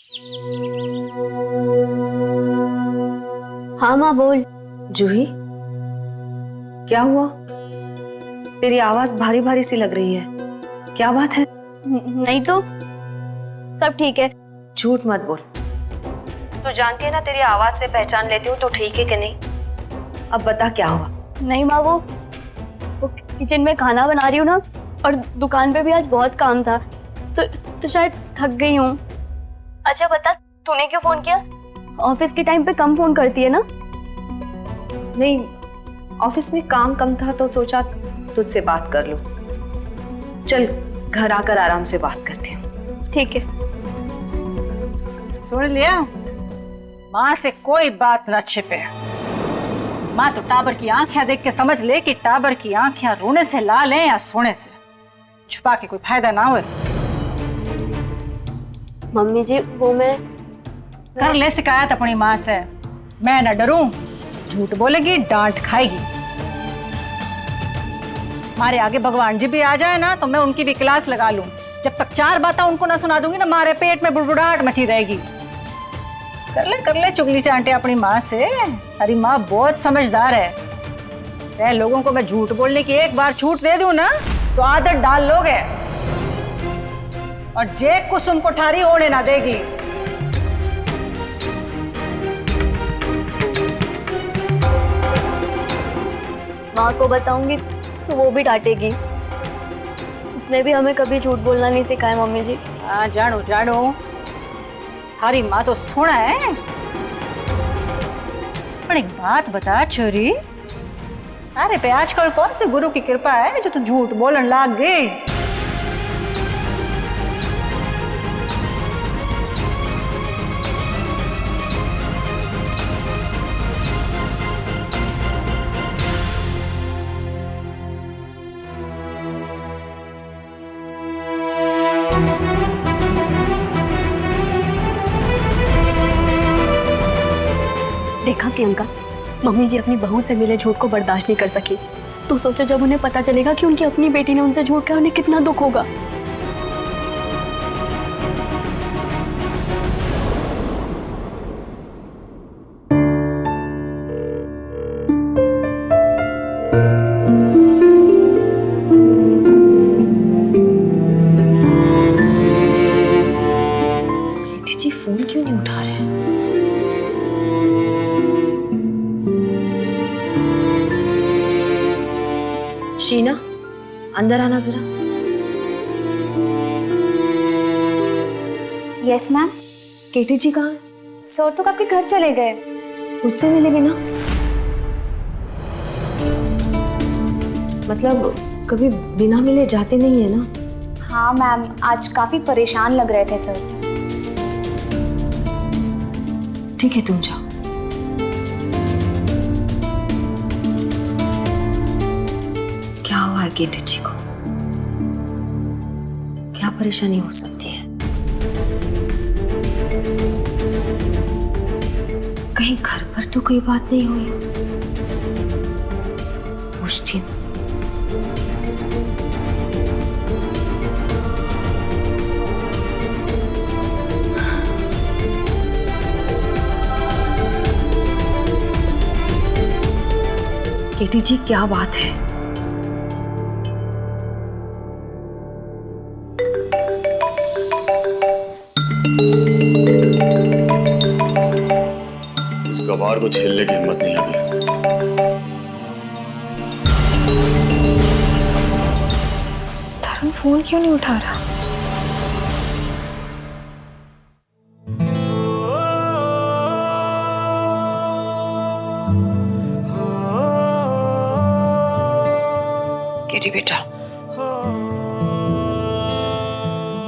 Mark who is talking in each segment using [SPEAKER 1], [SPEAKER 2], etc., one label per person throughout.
[SPEAKER 1] हाँ माँ बोल।
[SPEAKER 2] जूही, क्या हुआ? तेरी आवाज भारी भारी सी लग रही है, क्या बात है?
[SPEAKER 1] नहीं तो सब ठीक है।
[SPEAKER 2] झूठ मत बोल। तू जानती है ना तेरी आवाज से पहचान लेती हूँ तो ठीक है कि नहीं? अब बता क्या हुआ?
[SPEAKER 1] नहीं माँ, वो किचन में खाना बना रही हूँ ना, और दुकान पे भी आज बहुत काम था, तो शायद थक गई हूँ। अच्छा बता, तूने क्यों फोन किया? ऑफिस के टाइम पे कम फोन करती है ना?
[SPEAKER 2] नहीं, ऑफिस में काम कम था तो सोचा तुझसे बात कर लूं। चल घर आकर आराम से बात करते हैं।
[SPEAKER 1] ठीक है।
[SPEAKER 3] सुन लिया, माँ से कोई बात न छिपे। माँ तो टाबर की आंखें देख के समझ ले कि टाबर की आंखें रोने से लाल हैं या सोने से। छुपा के कोई फायदा ना हो।
[SPEAKER 1] मम्मी जी वो मैं
[SPEAKER 3] कर ले शिकायत अपनी माँ से। मैं न डरूं, झूठ बोलेगी डांट खाएगी। हमारे आगे भगवान जी भी आ जाए ना तो मैं उनकी भी क्लास लगा लूं। जब तक 4 बातें उनको ना सुना दूंगी ना, हमारे पेट में बुड़बुड़ाहट मची रहेगी। कर ले चुगली चांटे अपनी माँ से। अरे माँ बहुत समझदार है। लोगों को मैं झूठ बोलने की एक बार छूट दे दूं ना तो आदत डाल लोगे, और जे कुसुम कोठारी होने ना देगी।
[SPEAKER 1] माँ को बताऊंगी तो वो भी डांटेगी। उसने भी हमें कभी झूठ बोलना नहीं सिखाया मम्मी जी।
[SPEAKER 3] हाँ जानो जानो, थारी माँ तो सोना है। पर एक बात बता छोरी, अरे पे आजकल कौन सी गुरु की कृपा है जो तू झूठ बोलने लाग गई?
[SPEAKER 1] देखा प्रियंका, मम्मी जी अपनी बहू से मिले झूठ को बर्दाश्त नहीं कर सकी, तो सोचो जब उन्हें पता चलेगा कि उनकी अपनी बेटी ने उनसे झूठ कहा, उन्हें कितना दुख होगा।
[SPEAKER 2] जी फोन क्यों नहीं उठा रहे हैं? शीना, अंदर आना जरा।
[SPEAKER 4] Yes ma'am.
[SPEAKER 2] केटी जी कहाँ है?
[SPEAKER 4] सर तो आपके घर चले गए।
[SPEAKER 2] मुझसे मिले बिना? मतलब कभी बिना मिले जाते नहीं है ना?
[SPEAKER 4] हाँ मैम, आज काफी परेशान लग रहे थे सर।
[SPEAKER 2] ठीक है तुम जाओ। क्या हुआ है केटी जी को? क्या परेशानी हो सकती है? कहीं घर पर तो कोई बात नहीं हुई? पूछती हूँ। केटी जी क्या बात है?
[SPEAKER 5] इस गवार को झेलने की हिम्मत नहीं अभी।
[SPEAKER 4] धर्म फोन क्यों नहीं उठा रहा?
[SPEAKER 2] केटी बेटा,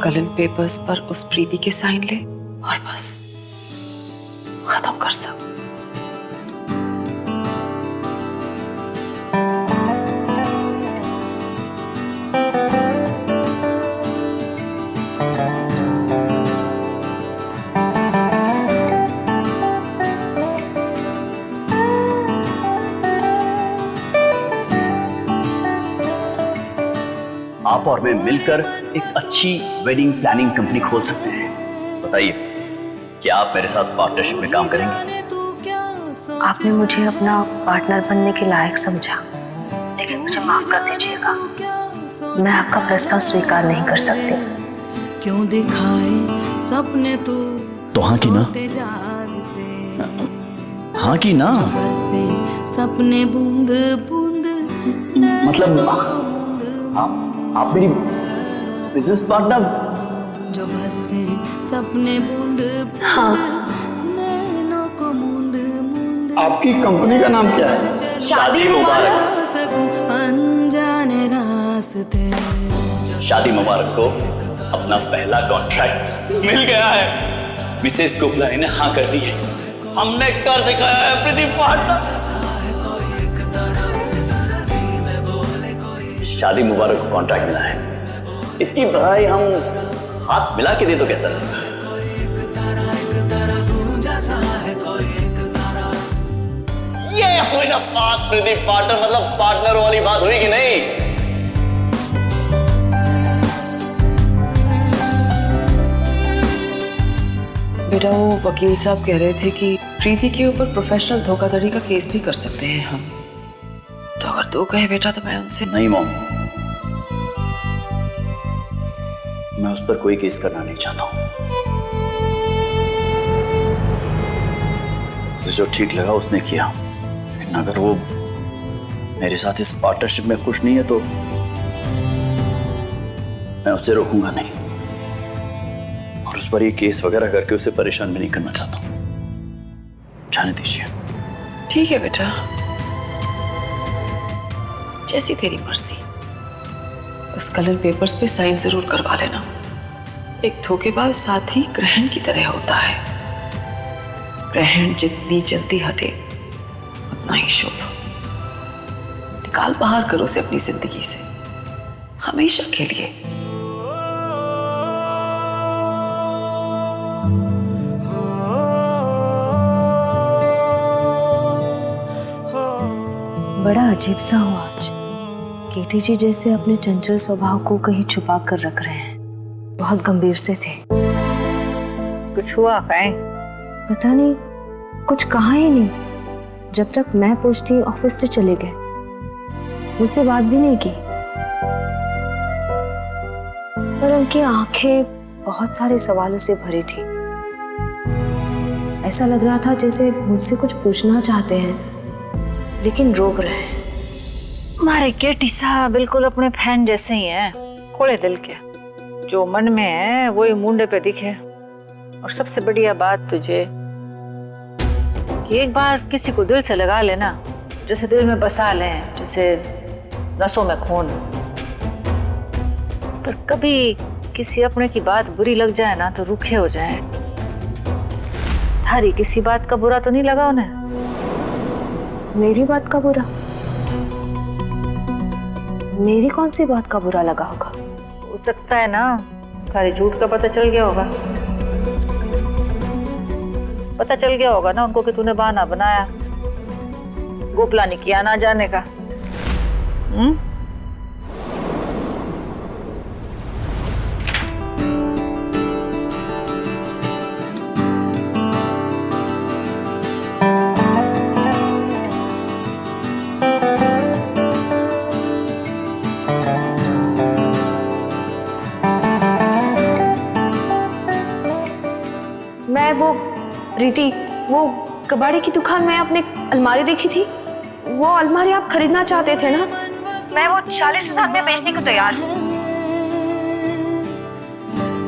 [SPEAKER 2] कल इन पेपर्स पर उस प्रीति के साइन ले और बस खत्म कर सब।
[SPEAKER 6] आप और मैं मिलकर एक अच्छी वेडिंग प्लानिंग कंपनी खोल सकते हैं। बताइए क्या आप मेरे साथ पार्टनरशिप में काम करेंगे?
[SPEAKER 2] आपने मुझे अपना पार्टनर बनने के लायक समझा, लेकिन मुझे माफ कर दीजिएगा, मैं आपका प्रस्ताव स्वीकार नहीं कर सकती।
[SPEAKER 7] क्यों दिखाए सपने
[SPEAKER 6] तो हाँ की ना? हाँ की ना?
[SPEAKER 7] से सपने बूंद बूंद
[SPEAKER 6] मतलब आप मेरी बिजनेस पार्टनर?
[SPEAKER 7] जो बरसे सपने बूंद
[SPEAKER 2] हाँ।
[SPEAKER 7] नैनों को मूंद मूंद
[SPEAKER 5] आपकी कंपनी का नाम क्या है?
[SPEAKER 6] शादी मुबारक।
[SPEAKER 7] अनजाने रास्ते।
[SPEAKER 6] शादी मुबारक को अपना पहला कॉन्ट्रैक्ट मिल गया है। मिसेस गोपलानी ने हाँ कर दी है। हमने कर दिखाया है प्रीति पार्टनर। शादी मुबारक को कॉन्ट्रैक्ट मिला है, इसकी बधाई हम हाथ मिला के दे तो कैसा लगेगा? ये हुई ना बात प्रीति पार्टनर, मतलब पार्टनर वाली बात हुई कि नहीं?
[SPEAKER 8] बेटा वो वकील साहब कह रहे थे कि प्रीति के ऊपर प्रोफेशनल धोखाधड़ी का केस भी कर सकते हैं हम। तो अगर तू कहे बेटा तो मैं उनसे
[SPEAKER 6] नहीं मॉम, मैं उस पर कोई केस करना नहीं चाहता हूं। उसे जो ठीक लगा उसने किया, लेकिन अगर वो मेरे साथ इस पार्टनरशिप में खुश नहीं है तो मैं उसे रोकूंगा नहीं, और उस पर ये केस वगैरह करके उसे परेशान भी नहीं करना चाहता। जाने दीजिए।
[SPEAKER 8] ठीक है बेटा, जैसी तेरी मर्जी। बस कलर पेपर्स पे साइन जरूर करवा लेना। एक धोखेबाज साथी ग्रहण की तरह होता है, ग्रहण जितनी जल्दी हटे उतना ही शुभ। निकाल बाहर करो उसे अपनी जिंदगी से हमेशा के लिए।
[SPEAKER 2] बड़ा अजीब सा हुआ आज। केटी जी जैसे अपने चंचल स्वभाव को कहीं छुपा कर रख रहे हैं, बहुत गंभीर से थे।
[SPEAKER 3] कुछ हुआ है?
[SPEAKER 2] पता नहीं, कुछ कहा ही नहीं। जब तक मैं पूछती ऑफिस से चले गए, मुझसे बात भी नहीं की। पर उनकी आंखें बहुत सारे सवालों से भरी थी। ऐसा लग रहा था जैसे मुझसे कुछ पूछना चाहते हैं लेकिन रोक रहे हैं।
[SPEAKER 3] हमारे केटी साहब बिल्कुल अपने फैन जैसे ही हैं, खोले दिल के। जो मन में है वही मुंडे पे दिखे। और सबसे बढ़िया बात तुझे कि एक बार किसी को दिल से लगा लेना, जैसे दिल में बसा लें, जैसे नसों में खून। पर कभी किसी अपने की बात बुरी लग जाए ना तो रूखे हो जाए। थारी किसी बात का बुरा तो नहीं लगा उन्हें?
[SPEAKER 2] मेरी बात का बुरा? मेरी कौन सी बात का बुरा लगा होगा?
[SPEAKER 3] हो सकता है ना थारे झूठ का पता चल गया होगा। पता चल गया होगा ना उनको कि तूने बहाना बनाया गोपलानी किया ना जाने का।
[SPEAKER 2] मैं वो रीति, वो कबाड़ी की दुकान में आपने अलमारी देखी थी, वो अलमारी आप खरीदना चाहते थे ना? मैं वो 40,000 में बेचने को तैयार हूँ।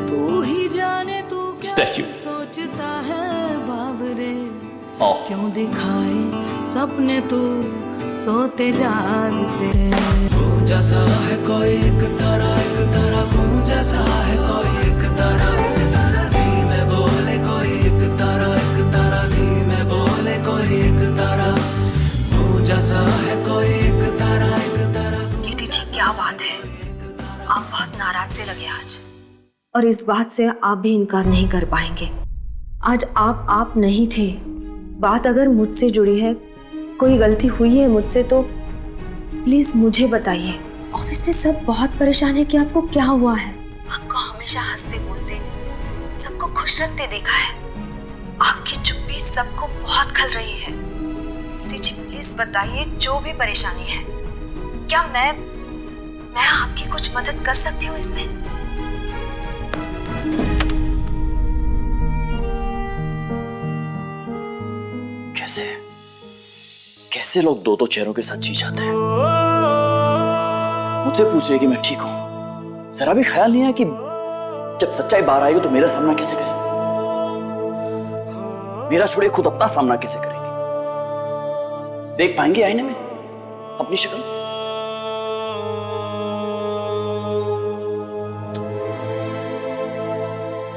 [SPEAKER 7] तू ही जाने तू क्या
[SPEAKER 6] Statue.
[SPEAKER 7] सोचता है बाबरे।
[SPEAKER 6] Off.
[SPEAKER 7] क्यों दिखाए सपने तू सोते जागते।
[SPEAKER 9] जैसा है कोई एक तारा जैसा है कोई एक तारा धीमे बोले कोई एक तारा धीमे बोले कोई एक तारा जैसा है कोई एक तारा
[SPEAKER 2] केटी जी, क्या बात है? आप बहुत नाराज से लगे आज, और इस बात से आप भी इनकार नहीं कर पाएंगे। आज आप नहीं थे। बात अगर मुझसे जुड़ी है, कोई गलती हुई है मुझसे, तो प्लीज मुझे बताइए। ऑफिस में सब बहुत परेशान है कि आपको क्या हुआ है। आपको हमेशा हंसते बोलते, सबको खुश रखते देखा है। आपकी चुप्पी सबको बहुत खल रही है। किटी जी प्लीज बताइए जो भी परेशानी है, क्या मैं आपकी कुछ मदद कर सकती हूँ इसमें?
[SPEAKER 6] कैसे लोग दो चेहरों के साथ जी जाते हैं? मुझसे पूछ रही है कि मैं ठीक हूं। जरा भी ख्याल नहीं है कि जब सच्चाई बाहर आएगी तो मेरा सामना कैसे करेंगे? मेरा छोड़िए खुद अपना सामना कैसे करेंगे? देख पाएंगे आईने में अपनी शक्ल?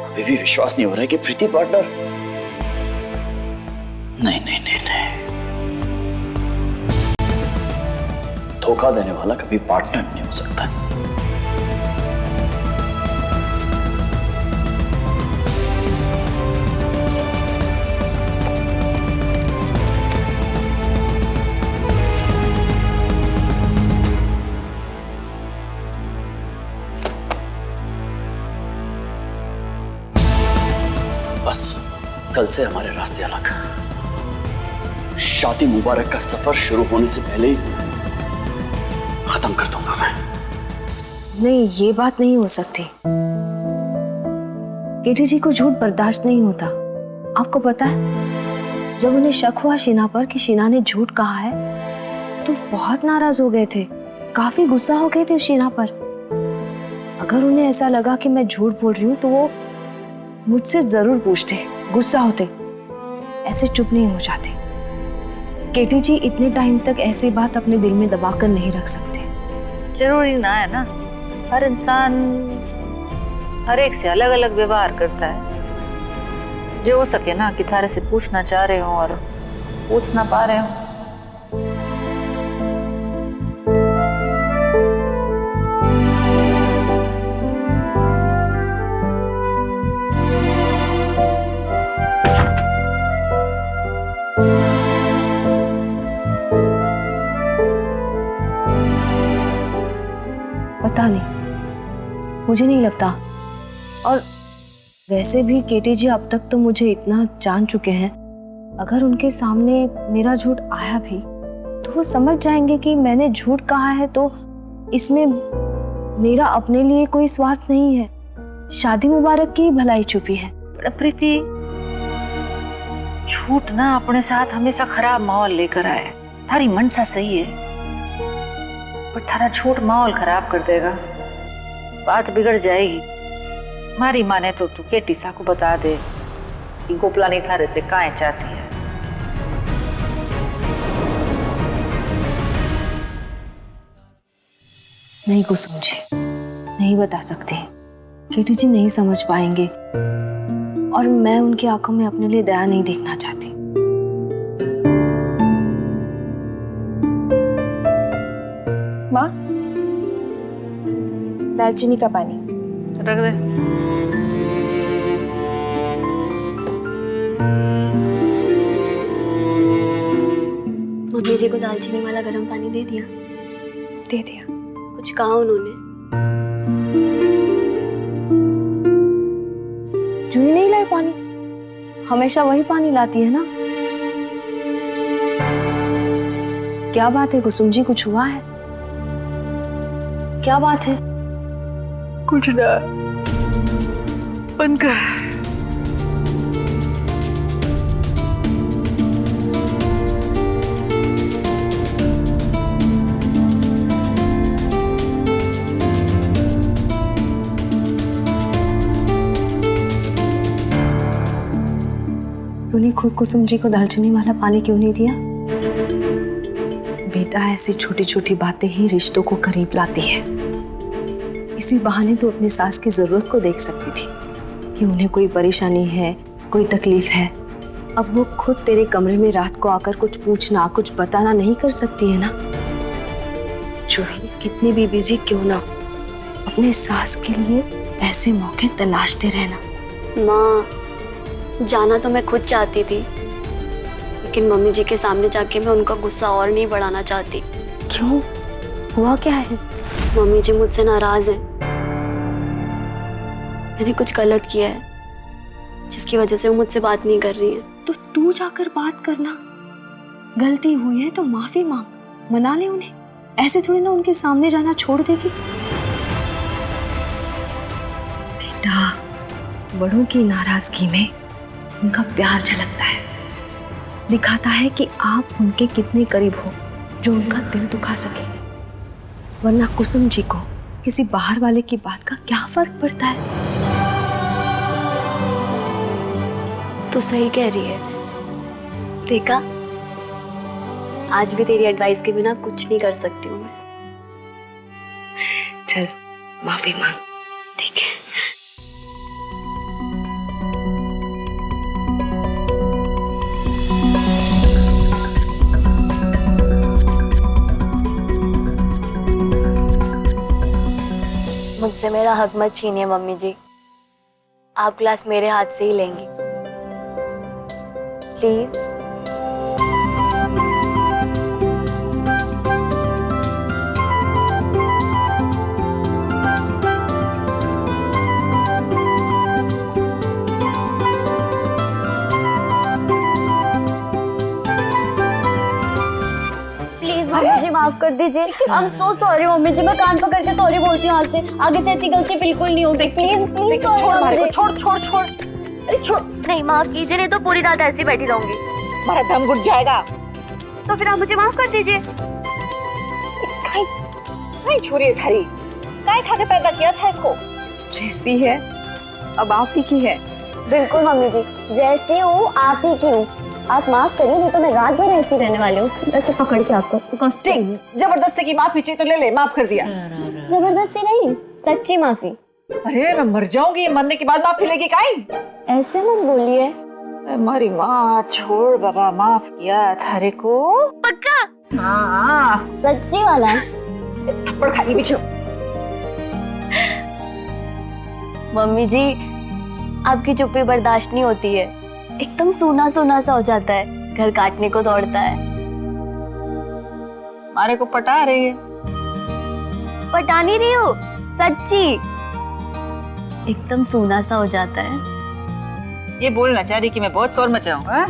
[SPEAKER 6] अभी भी विश्वास नहीं हो रहा है कि प्रीति पार्टनर। नहीं नहीं नहीं नहीं, धोखा देने वाला कभी पार्टनर नहीं हो सकता। बस कल से हमारे रास्ते अलग। शादी मुबारक का सफर शुरू होने से पहले ही खत्म कर दूंगा मैं।
[SPEAKER 2] नहीं, ये बात नहीं हो सकती। केटी जी को झूठ बर्दाश्त नहीं होता। आपको पता है, जब उन्हें शक हुआ शीना पर कि शीना ने झूठ कहा है तो बहुत नाराज हो गए थे, काफी गुस्सा हो गए थे शीना पर। अगर उन्हें ऐसा लगा कि मैं झूठ बोल रही हूँ तो वो मुझसे जरूर पूछते, गुस्सा होते, ऐसे चुप नहीं हो जाते। केटी जी इतने टाइम तक ऐसी बात अपने दिल में दबाकर नहीं रख सकते।
[SPEAKER 3] जरूरी ना है ना, हर इंसान हर एक से अलग अलग व्यवहार करता है। जो हो सके ना कि थारे से पूछना चाह रहे हो और पूछ ना पा रहे हो।
[SPEAKER 2] पता नहीं, मुझे नहीं लगता। और वैसे भी केटी जी अब तक तो मुझे इतना जान चुके हैं, अगर उनके सामने मेरा झूठ आया भी तो वो समझ जाएंगे कि मैंने झूठ कहा है, तो इसमें मेरा अपने लिए कोई स्वार्थ नहीं है। शादी मुबारक की भलाई छुपी है।
[SPEAKER 3] प्रीति, झूठ ना अपने साथ हमेशा खराब माहौल लेकर आए। थारी मनसा सही है, पर थारा झूठ माहौल खराब कर देगा, बात बिगड़ जाएगी। मारी माने तो तू केटी सा को बता दे कि गोपलानी थारे से काहे चाहती है।
[SPEAKER 2] नहीं कुसुम जी, नहीं बता सकते। केटी जी नहीं समझ पाएंगे और मैं उनकी आंखों में अपने लिए दया नहीं देखना चाहती।
[SPEAKER 4] माँ, दालचीनी का पानी
[SPEAKER 3] रख दे।
[SPEAKER 1] मम्मी जी को दालचीनी वाला गर्म पानी दे दिया?
[SPEAKER 4] दे दिया।
[SPEAKER 1] कुछ कहा उन्होंने?
[SPEAKER 2] जूही नहीं लाई पानी, हमेशा वही पानी लाती है ना। क्या बात है कुसुम जी, कुछ हुआ है? क्या बात है?
[SPEAKER 8] कुछ ना, बंद कर।
[SPEAKER 2] तूने खुद कुसुम जी को दालचीनी वाला पानी क्यों नहीं दिया? बेटा, ऐसी छोटी छोटी बातें ही रिश्तों को करीब लाती है। इसी बहाने तू अपनी सास की जरूरत को देख सकती थी कि उन्हें कोई परेशानी है, कोई तकलीफ है। अब वो खुद तेरे कमरे में रात को आकर कुछ पूछना, कुछ बताना नहीं कर सकती है ना। जूही, कितनी भी बिजी क्यों ना, अपने सास के लिए ऐसे मौके तलाशते रहना।
[SPEAKER 1] माँ, जाना तो मैं खुद चाहती थी, लेकिन मम्मी जी के सामने जाके मैं उनका गुस्सा और नहीं बढ़ाना चाहती।
[SPEAKER 2] क्यों? हुआ क्या है?
[SPEAKER 1] मम्मी जी मुझसे नाराज हैं। मैंने कुछ गलत किया है जिस जिसकी वजह से वो मुझसे बात नहीं कर रही है।
[SPEAKER 2] तो तू जाकर बात करना, गलती हुई है तो माफी मांग, मना ले उन्हें। ऐसे थोड़ी ना उनके सामने जाना छोड़ देगी। बेटा, बड़ों की नाराजगी में उनका प्यार झलकता है, दिखाता है कि आप उनके कितने करीब हो, जो उनका दिल दुखा सके। वरना कुसुम जी को किसी बाहर वाले की बात का क्या फर्क पड़ता है।
[SPEAKER 1] तो सही कह रही है। देखा, आज भी तेरी एडवाइस के बिना कुछ नहीं कर सकती हूँ मैं।
[SPEAKER 2] चल माफी मांग।
[SPEAKER 1] ठीक है। मुझसे मेरा हक मत छीनिए मम्मी जी। आप ग्लास मेरे हाथ से ही लेंगी, प्लीज। मम्मी जी माफ कर दीजिए। I am so sorry mummy ji. मैं कान पकड़ के सॉरी बोलती हूँ आज से। आगे से ऐसी गलती बिल्कुल नहीं होगी। प्लीज प्लीज
[SPEAKER 3] छोड़ मारे को, छोड़ छोड़ छोड़।
[SPEAKER 1] अरे छोड़, नहीं माफ कीजिए, नहीं तो पूरी रात ऐसी बैठी रहूंगी।
[SPEAKER 3] हमारा दम घुट जाएगा।
[SPEAKER 1] तो फिर आप मुझे माफ कर दीजिए।
[SPEAKER 3] नहीं छोरी थारी, काय खा के पैदा किया था इसको?
[SPEAKER 2] जैसी है अब आप ही की है।
[SPEAKER 1] बिल्कुल मम्मी जी, जैसी हूँ आप ही की हूँ। आप माफ करिए, नहीं तो मैं रात भर ऐसी रहने वाली हूँ। ऐसे पकड़ के आपको
[SPEAKER 3] जबरदस्ती की माफी चाहिए तो ले ले, माफ कर दिया।
[SPEAKER 1] जबरदस्ती नहीं, सच्ची माफी।
[SPEAKER 3] अरे मैं मर जाऊंगी, मरने के बाद माफी लेगी काई?
[SPEAKER 1] ऐसे मत बोलिए।
[SPEAKER 3] हमारी माँ छोड़ बाबा, माफ किया थारे को
[SPEAKER 1] पक्का?
[SPEAKER 3] हाँ
[SPEAKER 1] सच्ची वाला?
[SPEAKER 3] थप्पड़ खाली पीछे।
[SPEAKER 1] मम्मी जी, आपकी चुप्पी बर्दाश्त नहीं होती है। एकदम सूना सूना सा हो जाता है, घर काटने को दौड़ता है।
[SPEAKER 3] मारे को पटा रही है।
[SPEAKER 1] पटा नहीं रही हो, सच्ची। एकदम सूना सा हो जाता है।
[SPEAKER 3] ये बोलना चाह रही कि मैं बहुत शोर मचाऊंगा।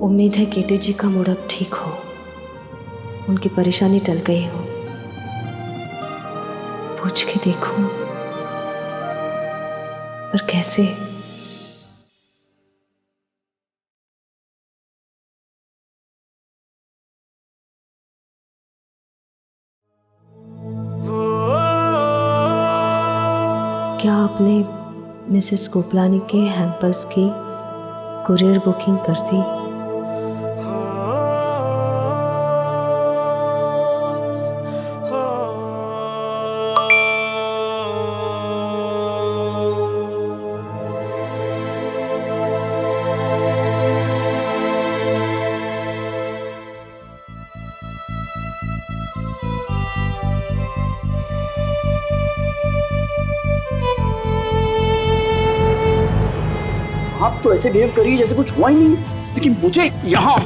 [SPEAKER 2] उम्मीद है केटी जी का मूड अब ठीक हो, उनकी परेशानी टल गई हो। पूछ के देखूं, पर कैसे? क्या आपने मिसेस गोपलानी के हैम्पर्स की कुरियर बुकिंग कर दी?
[SPEAKER 6] आप तो ऐसे बिहेव करिए जैसे कुछ हुआ ही नहीं, लेकिन मुझे यहाँ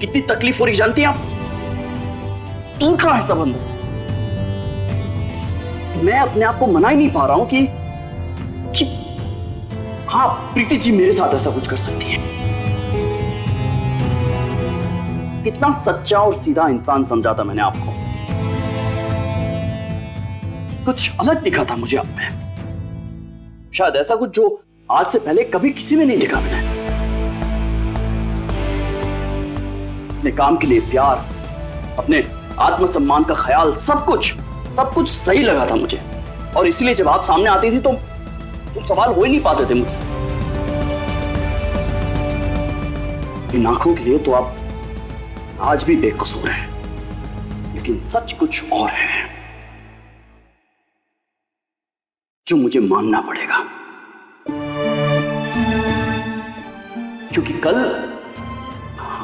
[SPEAKER 6] कितनी तकलीफ हो रही जानती हैं आप? इनका है संबंध। मैं अपने आप को मना ही नहीं पा रहा हूं कि हाँ प्रीति जी मेरे साथ ऐसा कुछ कर सकती है। कितना सच्चा और सीधा इंसान समझा था मैंने आपको। कुछ अलग दिखा था मुझे आप में, शायद ऐसा कुछ जो आज से पहले कभी किसी में नहीं देखा मैंने। अपने काम के लिए प्यार, अपने आत्मसम्मान का ख्याल, सब कुछ सही लगा था मुझे। और इसलिए जब आप सामने आती थी तो सवाल हो ही नहीं पाते थे मुझसे। इन आंखों के लिए तो आप आज भी बेकसूर हैं, लेकिन सच कुछ और है जो मुझे मानना पड़ेगा। क्योंकि कल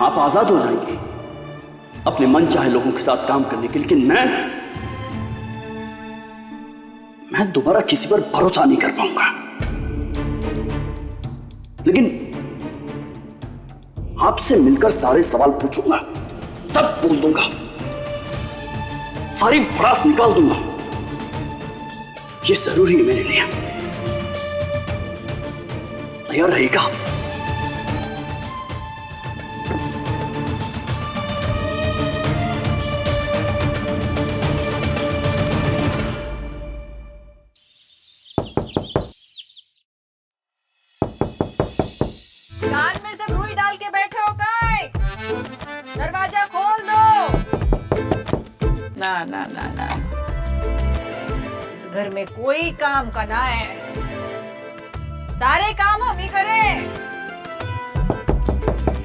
[SPEAKER 6] आप आजाद हो जाएंगे अपने मन चाहे लोगों के साथ काम करने के, लेकिन मैं दोबारा किसी पर भरोसा नहीं कर पाऊंगा। लेकिन आपसे मिलकर सारे सवाल पूछूंगा, सब बोल दूंगा, सारी भड़ास निकाल दूंगा। ये जरूरी है मेरे लिए। तैयार रहेगा?
[SPEAKER 3] कान में सब रुई डाल के बैठे हो काय? दरवाजा खोल दो। ना ना ना ना, इस घर में कोई काम का ना है, सारे काम हम ही करें।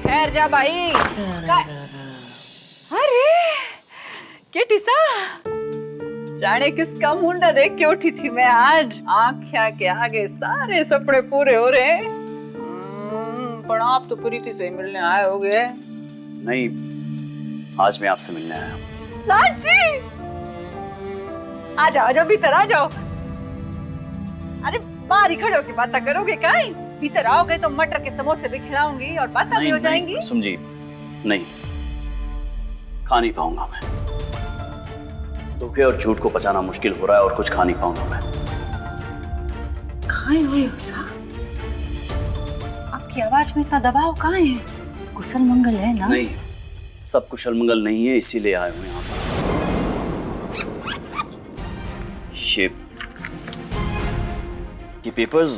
[SPEAKER 3] खैर जा भाई। अरे केटिसा, जाने किसका मुंडा देख के उठी थी मैं आज। आँखिया के आगे सारे सपने पूरे हो रहे हैं। पर आप तो प्रीति से मिलने आए होगे।
[SPEAKER 6] नहीं, आज मैं आपसे मिलने आया हूँ।
[SPEAKER 3] साची? आ जाओ भीतर आ जाओ। अरे बाहर ही खड़े होके बातें करोगे काई? भीतर आओगे तो मटर के समोसे भी खिलाऊंगी और बातें भी हो जाएंगी।
[SPEAKER 6] समझी? नहीं, खा नहीं पाऊंगा मैं। धोखे और झूठ को बचाना मुश्किल हो रहा है और कुछ खा नहीं पाऊंगा मैं।
[SPEAKER 3] कहाँ हुई हो सा? आपकी आवाज में इतना दबाव कहाँ है? कुशल मंगल है ना?
[SPEAKER 6] नहीं, सब कुशल मंगल नहीं है, इसीलिए आए हुए यहाँ पर। ये पेपर्स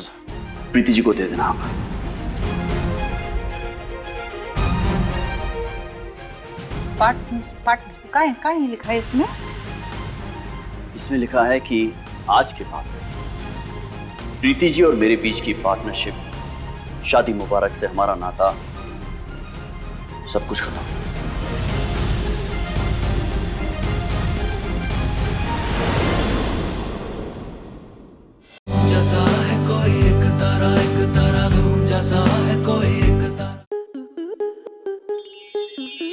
[SPEAKER 6] प्रीति जी को दे देना आप।
[SPEAKER 3] पार्टनर कहाँ है लिखा है इसमें?
[SPEAKER 6] इसमें लिखा है कि आज के बाद प्रीति जी और मेरे बीच की पार्टनरशिप, शादी मुबारक से हमारा नाता, सब कुछ खत्म।
[SPEAKER 9] जैसा है कोई एक तारा धूम जैसा है कोई एक तारा।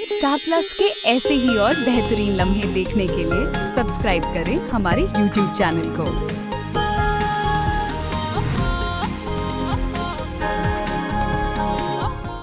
[SPEAKER 10] स्टार प्लस के ऐसे ही और बेहतरीन लम्हे देखने के लिए सब्सक्राइब करें हमारे YouTube चैनल को।